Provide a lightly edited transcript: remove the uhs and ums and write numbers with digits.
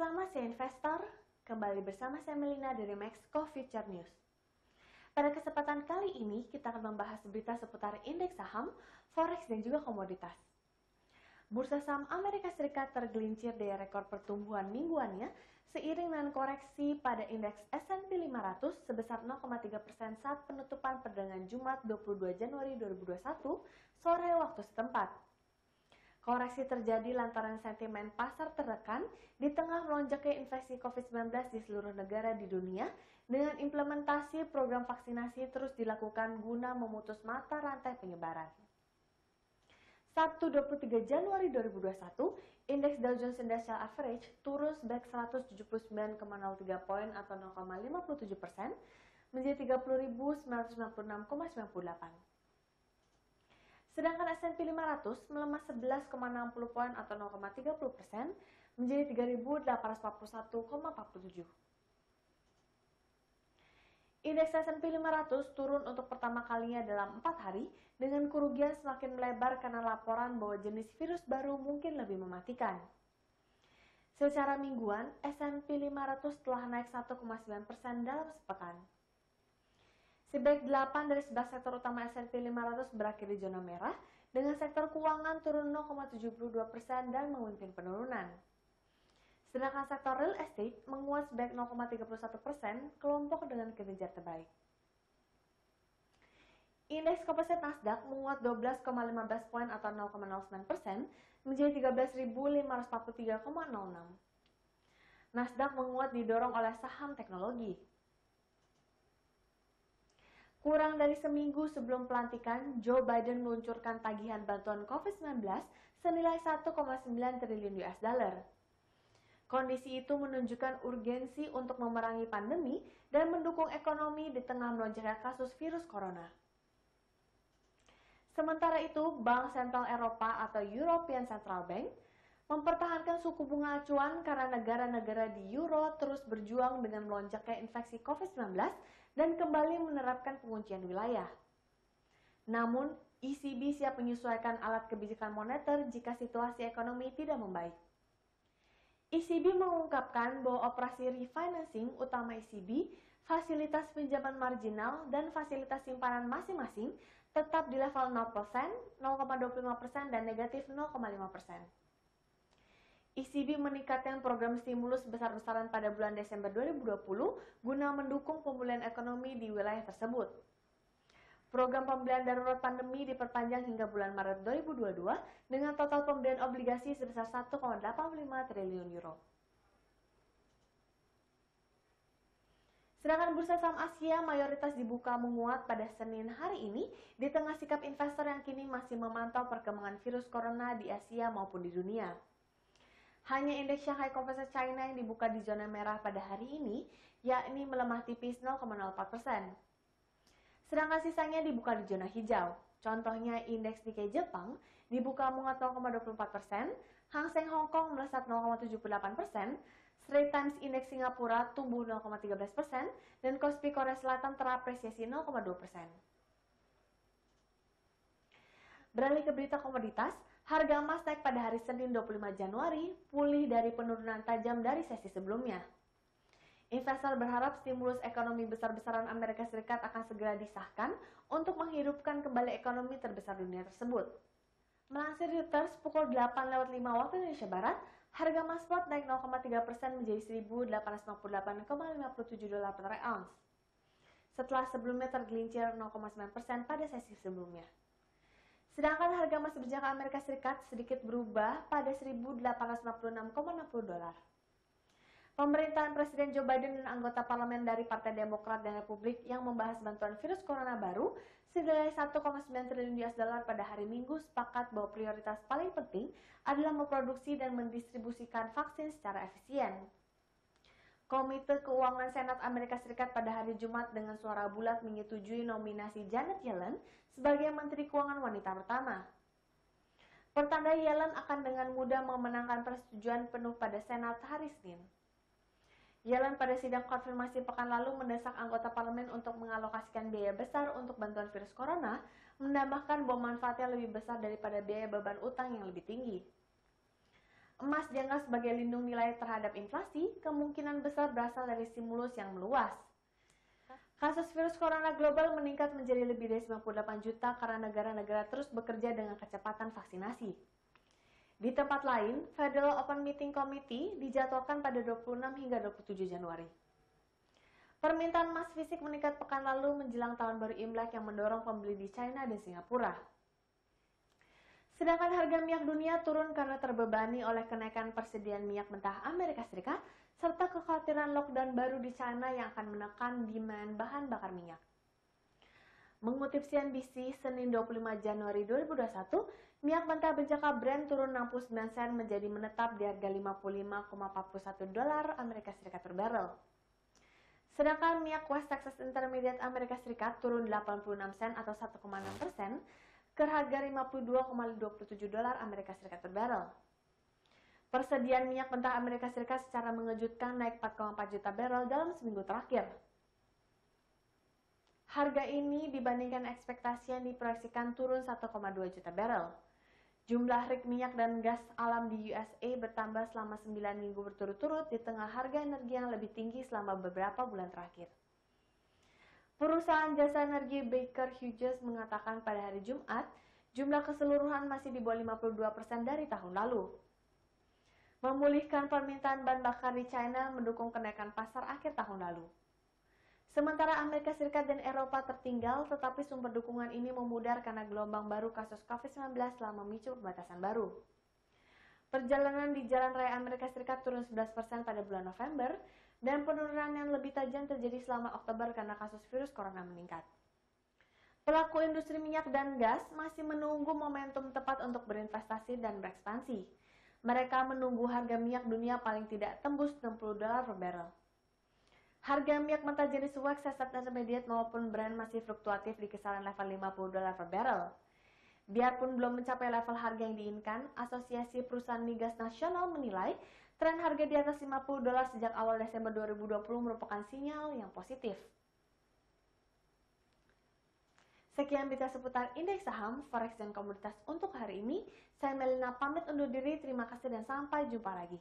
Selamat siang investor, kembali bersama saya Melina dari Maxco Future News. Pada kesempatan kali ini kita akan membahas berita seputar indeks saham, forex dan juga komoditas. Bursa saham Amerika Serikat tergelincir dari rekor pertumbuhan mingguannya seiring dengan koreksi pada indeks S&P 500 sebesar 0,3% saat penutupan perdagangan Jumat 22 Januari 2021 sore waktu setempat. Koreksi terjadi lantaran sentimen pasar tertekan di tengah melonjaknya infeksi COVID-19 di seluruh negara di dunia dengan implementasi program vaksinasi terus dilakukan guna memutus mata rantai penyebaran. Sabtu 23 Januari 2021, indeks Dow Jones Industrial Average turun sebanyak 179,03 poin atau 0,57% menjadi 30.996,98. Sedangkan S&P 500 melemah 11,60 poin atau 0,30% menjadi 3.841,47. Indeks S&P 500 turun untuk pertama kalinya dalam 4 hari dengan kerugian semakin melebar karena laporan bahwa jenis virus baru mungkin lebih mematikan. Secara mingguan, S&P 500 telah naik 1,9% dalam sepekan. Sebanyak 8 dari 11 sektor utama S&P 500 berakhir di zona merah, dengan sektor keuangan turun 0,72% dan memimpin penurunan. Sedangkan sektor real estate menguat sebanyak 0,31%, kelompok dengan kinerja terbaik. Indeks komposit Nasdaq menguat 12,15 poin atau 0,09% menjadi 13.543,06. Nasdaq menguat didorong oleh saham teknologi. Kurang dari seminggu sebelum pelantikan, Joe Biden meluncurkan tagihan bantuan COVID-19 senilai 1,9 triliun US dollar. Kondisi itu menunjukkan urgensi untuk memerangi pandemi dan mendukung ekonomi di tengah melonjaknya kasus virus corona. Sementara itu, Bank Sentral Eropa atau European Central Bank mempertahankan suku bunga acuan karena negara-negara di Euro terus berjuang dengan melonjaknya infeksi COVID-19 dan kembali menerapkan penguncian wilayah. Namun, ECB siap menyesuaikan alat kebijakan moneter jika situasi ekonomi tidak membaik. ECB mengungkapkan bahwa operasi refinancing utama ECB, fasilitas pinjaman marginal, dan fasilitas simpanan masing-masing tetap di level 0%, 0,25% dan negatif 0,5%. ECB meningkatkan program stimulus besar-besaran pada bulan Desember 2020 guna mendukung pemulihan ekonomi di wilayah tersebut. Program pembelian darurat pandemi diperpanjang hingga bulan Maret 2022 dengan total pembelian obligasi sebesar 1,85 triliun euro. Sedangkan bursa saham Asia mayoritas dibuka menguat pada Senin hari ini di tengah sikap investor yang kini masih memantau perkembangan virus corona di Asia maupun di dunia. Hanya indeks Shanghai Composite China yang dibuka di zona merah pada hari ini, yakni melemah tipis 0,04%. Sedangkan sisanya dibuka di zona hijau. Contohnya indeks Nikkei Jepang dibuka menguat 0,24%, Hang Seng Hong Kong melesat 0,78%, Straits Times Index Singapura tumbuh 0,13%, dan Kospi Korea Selatan terapresiasi 0,2%. Beralih ke berita komoditas, harga emas naik pada hari Senin 25 Januari, pulih dari penurunan tajam dari sesi sebelumnya. Investor berharap stimulus ekonomi besar-besaran Amerika Serikat akan segera disahkan untuk menghidupkan kembali ekonomi terbesar dunia tersebut. Melansir Reuters pukul 8:05 waktu Indonesia Barat, harga emas spot naik 0,3% menjadi 1.858,57 dolar per ounce. Setelah sebelumnya tergelincir 0,9% pada sesi sebelumnya. Sedangkan harga emas berjangka Amerika Serikat sedikit berubah pada 1.856,60 dolar. Pemerintahan Presiden Joe Biden dan anggota parlemen dari Partai Demokrat dan Republik yang membahas bantuan virus corona baru senilai 1,9 triliun US dollar pada hari Minggu sepakat bahwa prioritas paling penting adalah memproduksi dan mendistribusikan vaksin secara efisien. Komite Keuangan Senat Amerika Serikat pada hari Jumat dengan suara bulat menyetujui nominasi Janet Yellen sebagai Menteri Keuangan wanita pertama. Pertanda Yellen akan dengan mudah memenangkan persetujuan penuh pada Senat hari Senin. Yellen pada sidang konfirmasi pekan lalu mendesak anggota parlemen untuk mengalokasikan biaya besar untuk bantuan virus corona, menambahkan bahwa manfaatnya lebih besar daripada biaya beban utang yang lebih tinggi. Emas dianggap sebagai lindung nilai terhadap inflasi, kemungkinan besar berasal dari stimulus yang meluas. Kasus virus corona global meningkat menjadi lebih dari 98 juta karena negara-negara terus bekerja dengan kecepatan vaksinasi. Di tempat lain, Federal Open Meeting Committee dijadwalkan pada 26 hingga 27 Januari. Permintaan emas fisik meningkat pekan lalu menjelang tahun baru Imlek yang mendorong pembeli di China dan Singapura. Sedangkan harga minyak dunia turun karena terbebani oleh kenaikan persediaan minyak mentah Amerika Serikat serta kekhawatiran lockdown baru di China yang akan menekan demand bahan bakar minyak. Mengutip CNBC, Senin 25 Januari 2021, minyak mentah berjangka Brent turun 69 sen menjadi menetap di harga 55,41 dolar Amerika Serikat per barrel. Sedangkan minyak West Texas Intermediate Amerika Serikat turun 86 sen atau 1,6% ke harga 52,27 dolar Amerika Serikat per barrel. Persediaan minyak mentah Amerika Serikat secara mengejutkan naik 4,4 juta barrel dalam seminggu terakhir. Harga ini dibandingkan ekspektasi yang diproyeksikan turun 1,2 juta barrel. Jumlah rig minyak dan gas alam di USA bertambah selama 9 minggu berturut-turut di tengah harga energi yang lebih tinggi selama beberapa bulan terakhir. Perusahaan jasa energi Baker Hughes mengatakan pada hari Jumat, jumlah keseluruhan masih di bawah 52% dari tahun lalu. Memulihkan permintaan bahan bakar di China mendukung kenaikan pasar akhir tahun lalu. Sementara Amerika Serikat dan Eropa tertinggal, tetapi sumber dukungan ini memudar karena gelombang baru kasus COVID-19 telah memicu pembatasan baru. Perjalanan di jalan raya Amerika Serikat turun 11% pada bulan November, dan penurunan yang lebih tajam terjadi selama Oktober karena kasus virus corona meningkat. Pelaku industri minyak dan gas masih menunggu momentum tepat untuk berinvestasi dan berekspansi. Mereka menunggu harga minyak dunia paling tidak tembus 60 dolar per barrel. Harga minyak mentah jenis West Texas Intermediate maupun Brent masih fluktuatif di kisaran level 50 dolar per barrel. Biarpun belum mencapai level harga yang diinginkan, Asosiasi Perusahaan Migas Nasional menilai tren harga di atas 50 dolar sejak awal Desember 2020 merupakan sinyal yang positif. Sekian berita seputar indeks saham, forex, dan komoditas untuk hari ini. Saya Melina pamit undur diri, terima kasih dan sampai jumpa lagi.